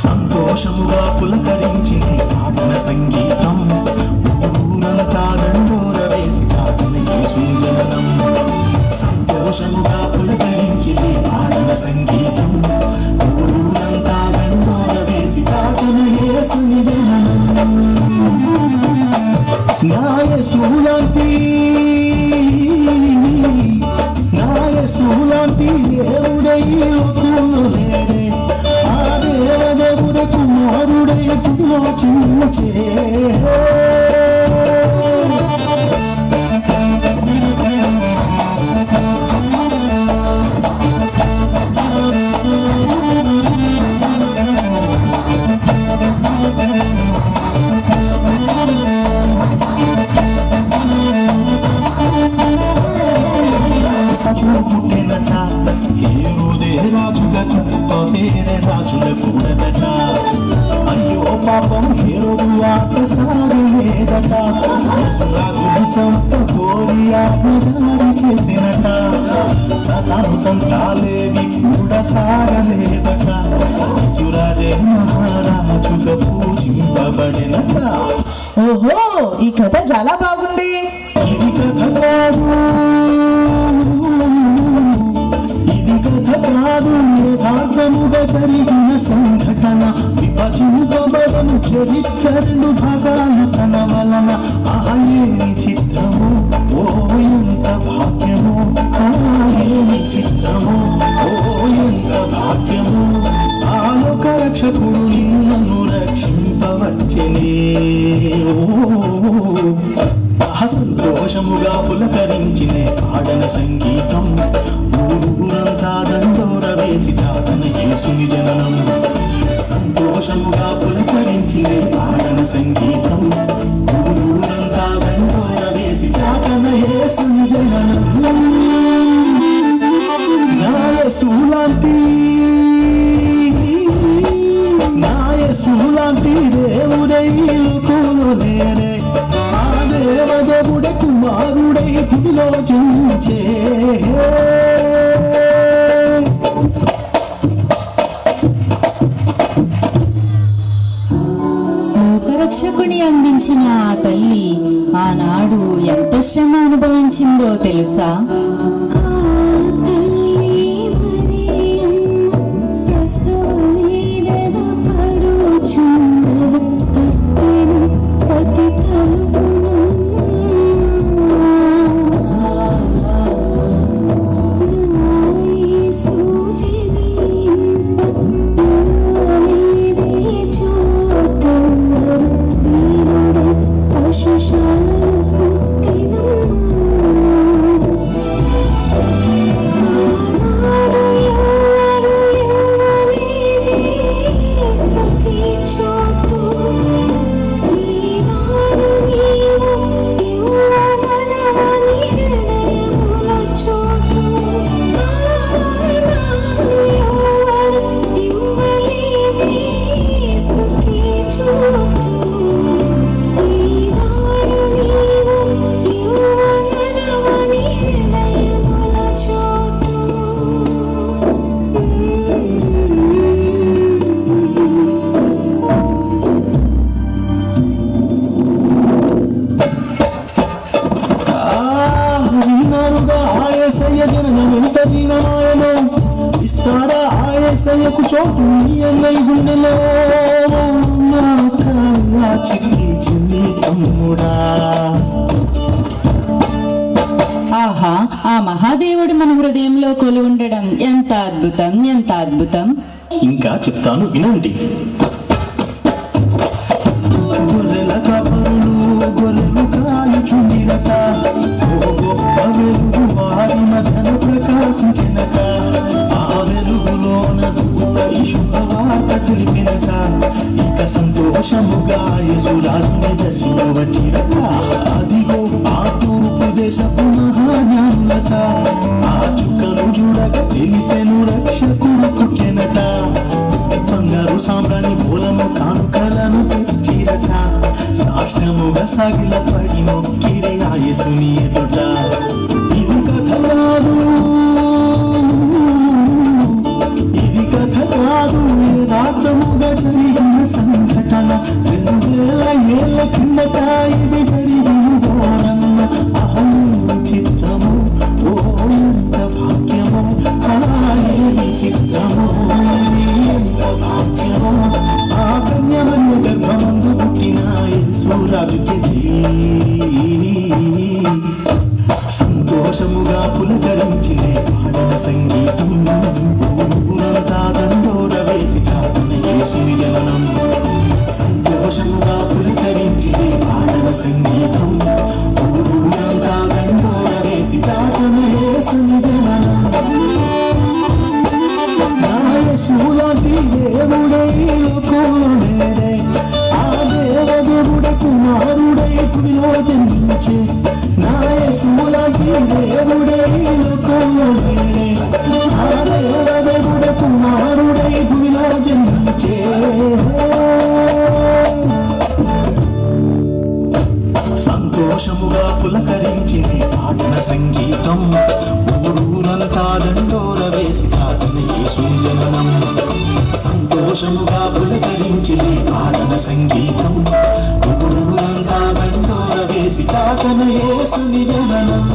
సంతోషముగా పులకరించిన పాటన సంగీతం ఊరంతా దండోర వేసి చాటన యేసుని జననం. సంతోషముగా పులకరించిన పాటన సంగీతం ఊరంతా దండోర వేసి చాటన యేసుని జననం. నా యేసులాంటి దేవుడై లోకంలో లేడే, ఆ దేవదేవుడే కుమారుడై విమోచించే. పుట్టినట హేరోదే రాజుగా తప్ప వేరే రాజుల కూడదట. అయ్యో పాపం హేరోదు ఆట సాగలేదట. రాజుని చంప కోరి ఆజ్ఞారి చేసినట. సతాను తంత్రాలేవి కూడా సాగలేదట. సురాజే మహారాజుగా పూజింపబడినట. ఓహో, ఈ కథ చాలా బాగుంది. ఇది కథ కాదు, యథార్థముగా జరిగిన సంఘటన. విభజింపబడను చరిత్ర రెండు భాగాలు తన వలన. ఆయేమి చిత్రము, ఓ ఎంత భాగ్యము, ఆయేమి చిత్రము, ఓ ఎంత భాగ్యము. ఆలోక రక్షకుడు నిన్ను రక్షింపవచ్చనే. సంతోషముగా పులకరించిన ఆడన సంగీతం ఊరంతా దండోర వేసి చాటన యేసుని జననం. సంతోషముగా పులకరించిన ఆడన సంగీతం ఊరంతా దండోర వేసి చాటన యేసుని జననం. నా యేసులాంటి దేవుడై లోకంలో లేడే, ఆ దేవదేవుడే కుమారుడై భూమిలో జన్మించే. లోకరక్షకుని అందించిన ఆ తల్లి ఆనాడు ఎంత శ్రమ అనుభవించిందో తెలుసా? మీ అన్నయ్య గుండెలో చిక్కి చెల్లి తమ్ముడా. ఆహా, ఆ మహాదేవుడు మన హృదయంలో కొలు ఉండడం ఎంత అద్భుతం, ఎంత అద్భుతం. ఇంకా చెప్తాను వినండి. గొర్రెల కాపరులు గొర్రెలు కాయుచుండిరట, ఓ గొప్ప వెలుగు వారి మధ్యన ప్రకాశించినట. ఆ వెలుగులోన దూత ఈ శుభవార్త తెలిపినట. ఇక సంతోషముగా యేసురాజుని దర్శించవచ్చిరట. అదిగో ఆ తూర్పు దేశపు మహాజ్ఞానులట. ఆ చుక్కను చూడగా తెలిసెను రక్షకుడు పుట్టెనట. బంగారు సాంబ్రాణి పూలము కానుకలను తెచ్చిరట. సాష్టముగా సాగిల పడి మొక్కిరి ఆ యేసుని ఎదుట. ఇది కథ కాదు, ఇది కథ కాదు, యథార్థముగా జరిగిన సంఘటన. 2000 ఏళ్ల కిందట ఇది జరిగిన ఓరన్న. అహం చిత్రము, ఓ ఎంత భాగ్యము, చిత్రము ఎంత భాగ్యము. ఆ కన్యమన్య గర్భమందు పుట్టిన యేసురాజుకి సంతోషముగా పులకరించినే పాడిన సంగీతం. ఊరంతా దండోర వేసి చాటున యేసుని జననం. సంతోషముగా పులకరించినే పాడిన సంగీతం. ఊరంతా దండోర వేసి చాటున యేసుని జననం. నా యేసులాంటి దేవుడే ఈ లోకంలో లేడే. ఆ దేవదేవుడే కుమారుడై భూమిలో జన్మించే. నా యేసులాంటి దేవుడే ఈ లోకంలో లేడే. ఆ దేవదేవుడే కుమారుడై భూమిలో జన్మించే. సంతోషముగా పులకరించింది పాడిన సంగీతం. ఊరూరంతా దండోర వేసి చాటిన యేసుని జననం. సంతోషముగా పులకరించింది పాడిన సంగీతం. ఊరూరంతా దండోర వేసి చాటిన యేసుని జననం.